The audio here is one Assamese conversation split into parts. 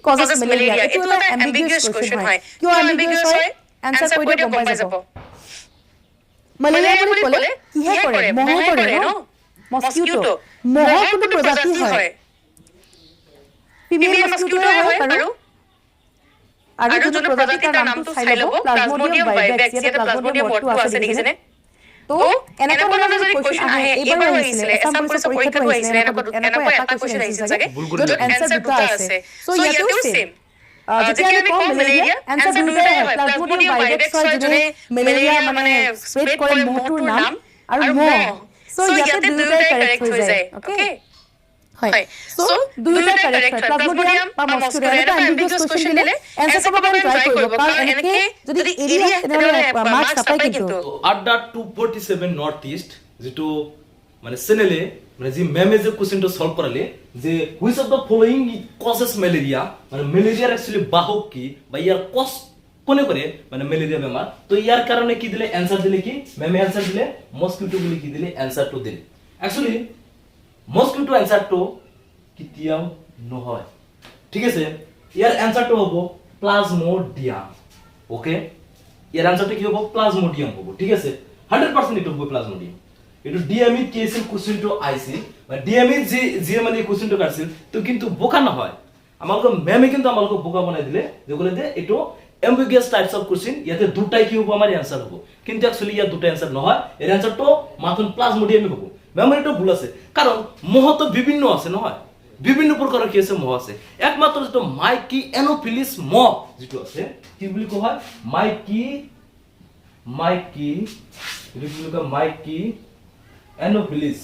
causes malaria এটো এটা ambiguous question হয় কিয় ambiguous হয় answer কৰি দিও গম পাই যাব malaria বুলি ক'লে কিহে কৰে মহে কৰে ন মস্কিটো মহৰ কোনটো প্ৰজাতি হয় ফিমেল মস্কিটো হয় আৰু যোনটো প্ৰজাতিৰ নামটো চাই লব প্লাজমোডিয়াম ভাইভেক্স এটা প্লাজমোডিয়াম বৰ্ডটো আছে দেখিছেনে তো এনেকুৱা ধৰণৰ যদি কোৱেশ্চন আহে এইবাৰ আহিছিলে এছাম পুলিচৰ পৰীক্ষাটো আহিছিলে এনেকুৱা এটা কোৱেশ্চন আহিছিল চাগে য'ত এনসাৰ দুটা আছে সো ইয়াতেও সেম যেতিয়া আমি কম মেলেৰিয়া এনসাৰ দুটাই হয় প্লাজমোডিয়াম ভাইভেক্স হয় যোনে মেলেৰিয়া মানে স্প্ৰেড কৰে মহটোৰ নাম আৰু মহ সো ইয়াতে দুটাই কাৰেক্ট হৈ যায় ওকে হয় সো দুটা কাৰেক্ট হয় প্লাজমোডিয়াম বা মস্কিটো এটা এম্বিগুয়াস কোৱেশ্চন দিলে এনসাৰ চাব কাৰণে ট্ৰাই কৰিব কাৰণ এনেকে যদি এৰিয়া তেনেহলে মাৰ্কস নাপায় কিন্তু আড্ডা 247 নর্থ ইস্ট যেটো মানে চ্যানেলে মানে যে মেমে যে কোশ্চেনটো সলভ করালে যে which of the following causes malaria মানে ম্যালেরিয়ার অ্যাকচুয়ালি বাহক কি বা ইয়ার কজ কোনে করে মানে ম্যালেরিয়া বেমার তো ইয়ার কারণে কি দিলে অ্যানসার দিলে কি মেমে অ্যানসার দিলে মস্কিটো বলি কি দিলে অ্যানসার তো দিলে অ্যাকচুয়ালি মস্কিটো অ্যানসার তো কিতিয়াও নহয় ঠিক আছে ইয়ার অ্যানসার তো হবো প্লাজমোডিয়াম ওকে ইয়ার অ্যানসারটা কি হবো প্লাজমোডিয়াম হবো ঠিক আছে 100% এটা হবো প্লাজমোডিয়াম এটা ডিএমই কেসের কোশ্চেনটো আইছে মানে ডিএমই যে মানে কোশ্চেনটো কাটছিল তো কিন্তু বোকা না হয় আমাকে ম্যামে কিন্তু আমাকে বোকা বানাই দিলে যেগুলো যে এটো অ্যাম্বিগুয়াস টাইপস অফ কোশ্চেন ইয়াতে দুটাই কি হবো আমার অ্যানসার হবো কিন্তু অ্যাকচুয়ালি ইয়া দুটা অ্যানসার নহয় এর অ্যানসার তো মাত্র প্লাজমোডিয়ামই হবো ম্যামের এটা ভুল আছে কারণ মহ তো বিভিন্ন আছে নহয় বিভিন্ন প্রকারের কি আছে মহ আছে একমাত্র যেটা মাইকি এনোফিলিস মহ যেটা আছে কি বলি কো হয় মাইকি এনোফিলিস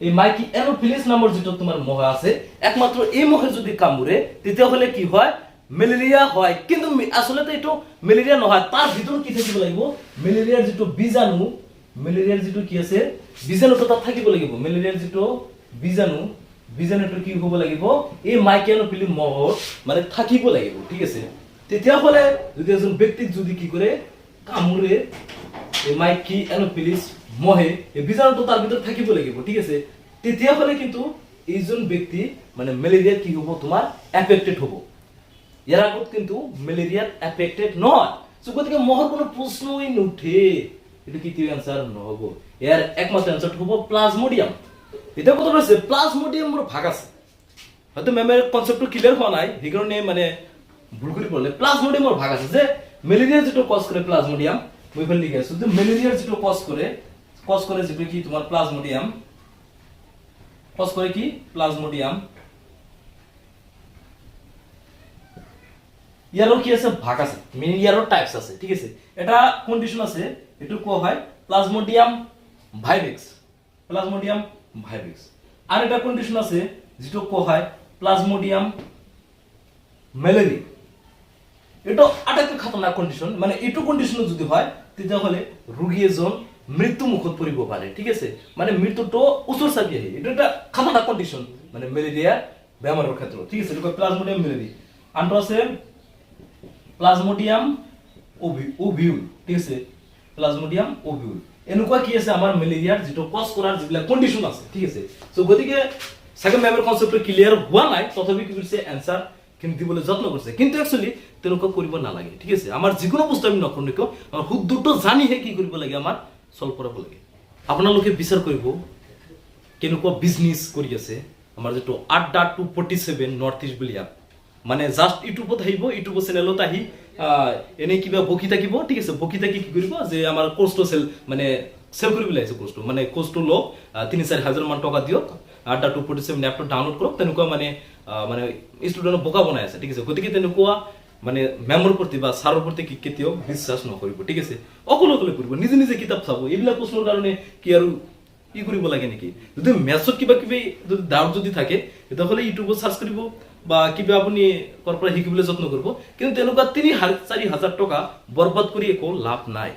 এই মাইকি এনোফিলিস নামের যেটা তোমার মহ আছে একমাত্র এই মহের যদি কামড়ে তেতিয়া হলে কি হয় ম্যালেরিয়া হয় কিন্তু আসলে তো এটা ম্যালেরিয়া নহয় তার ভিতর কি থাকিব লাগিব ম্যালেরিয়ার যেটো বীজাণু ম্যালেরিয়ার যেটো কি আছে বীজাণুটো তাত থাকিব লাগিব ম্যালেরিয়ার যেটো বীজাণুটো কি হ'ব লাগিব এই মাইকি এনোফিলিস মহৰ মানে থাকিব লাগিব ঠিক আছে তেতিয়া হলে যদি এজন ব্যক্তিক যদি কি করে কামড়ে এই মাইকি এনোফিলিস মহে এই বীজাণুটো তার ভিতর থাকিব লাগিব ঠিক আছে তেতিয়া হলে কিন্তু এইজন ব্যক্তি মানে ম্যালেরিয়া কি হ'ব তোমার এফেক্টেড হ'ব এর আগত কিন্তু ম্যালেরিয়ার এফেক্টেড নয় সো গতিকে মহর কোনো প্রশ্নই নুঠে এটা কি তিও অ্যানসার নহব এর একমাত্র অ্যানসার হবে প্লাজমোডিয়াম এটা কত রয়েছে প্লাজমোডিয়ামর ভাগ আছে হয়তো ম্যামের কনসেপ্টটো ক্লিয়ার হওয়া নাই এই কারণে মানে ভুল করে পড়লে প্লাজমোডিয়ামর ভাগ আছে যে ম্যালেরিয়ার যেটা কজ করে প্লাজমোডিয়াম মই ফেল লিখে আছে যে ম্যালেরিয়ার যেটা কজ করে যেটা কি তোমার প্লাজমোডিয়াম কজ করে কি প্লাজমোডিয়াম ইয়ারও কি আছে ভাগ আছে মিনি ইয়ারও টাইপস আছে ঠিক আছে এটা কন্ডিশন আছে এটু কো হয় প্লাজমোডিয়াম ভাইভেক্স আর এটা কন্ডিশন আছে যেটা কো হয় প্লাজমোডিয়াম ম্যালেরিয়া এটা আটাইতকৈ খতরনাক কন্ডিশন মানে এটু কন্ডিশন যদি হয় তেতিয়া হলে রোগী এজন মৃত্যু মুখত পৰিব পাৰে ঠিক আছে মানে মৃত্যুটো উচৰ চাপি আহে এটা একটা খতৰনাক কন্ডিশন মানে ম্যালেৰিয়া বেমাৰৰ ক্ষেত্ৰত ঠিক আছে এটা প্লাজমোডিয়াম ম্যালেৰিয়া আনটো আছে প্লাজমোডিয়াম ওভিউল ঠিক আছে প্লাজমোডিয়াম ওভিউল এনেকুৱা কি আছে আমাৰ ম্যালেৰিয়াৰ যেটো কজ কৰাৰ যিবিলাক কন্ডিশন আছে ঠিক আছে সো গতিকে সেকেন্ড মেমৰ কনসেপ্ট ক্লিয়াৰ হোৱা নাই তথাপি কি কৰিছে আনসাৰ কিন্তু দিবলৈ যত্ন কৰিছে কিন্তু একচুয়ালি তেনেকুৱা কৰিব নালাগে ঠিক আছে আমাৰ যিকোনো বস্তু আমি নকৰো কিয় আমাৰ শুদ্ধটো জানিহে কি কৰিব লাগে আমাৰ সলভ কৰিব লাগে আপোনালোকে বিচাৰ কৰিব কেনেকুৱা বিজনেস কৰি আছে আমাৰ যেটো আড্ডা 247 নর্থ ইস্ট বুলি এপ মানে জাস্ট ইউটিউবত আহিব ইউটিউব চ্যানেলত আহি এনে কিবা বকি থাকিব ঠিক আছে বকি থাকি কি কৰিব যে আমাৰ কোৰ্সটো মানে সেল কৰিবলৈ আছে কোৰ্সটো মানে কোৰ্সটো লো 3-4 হাজাৰ মান টকা দিয়ক আড্ডা 247 এপটো ডাউনলোড কৰক তেনেকুৱা মানে স্টুডেন্ট বোকা বনাই আছে ঠিক আছে গতিকে তেনেকুৱা মানে মেমৰ প্ৰতি বা সাৰৰ প্ৰতি কি কেতিয়াও বিশ্বাস নকৰিব ঠিক আছে অকলে কৰিব নিজে নিজে কিতাপ চাব এইবিলাক প্ৰশ্নৰ কাৰণে কি আৰু ই কৰিব লাগে নেকি যদি মেথছত কিবা কিবি যদি ডাউট যদি থাকে তেতিয়াহলে ইউটিউবত সার্চ কৰিব বা কিবা আপুনি কৰপৰা শিকিবলৈ যত্ন কৰিব কিন্তু তেনেকুৱা 3-4 হাজাৰ টকা বৰবাদ কৰি একো লাভ নাই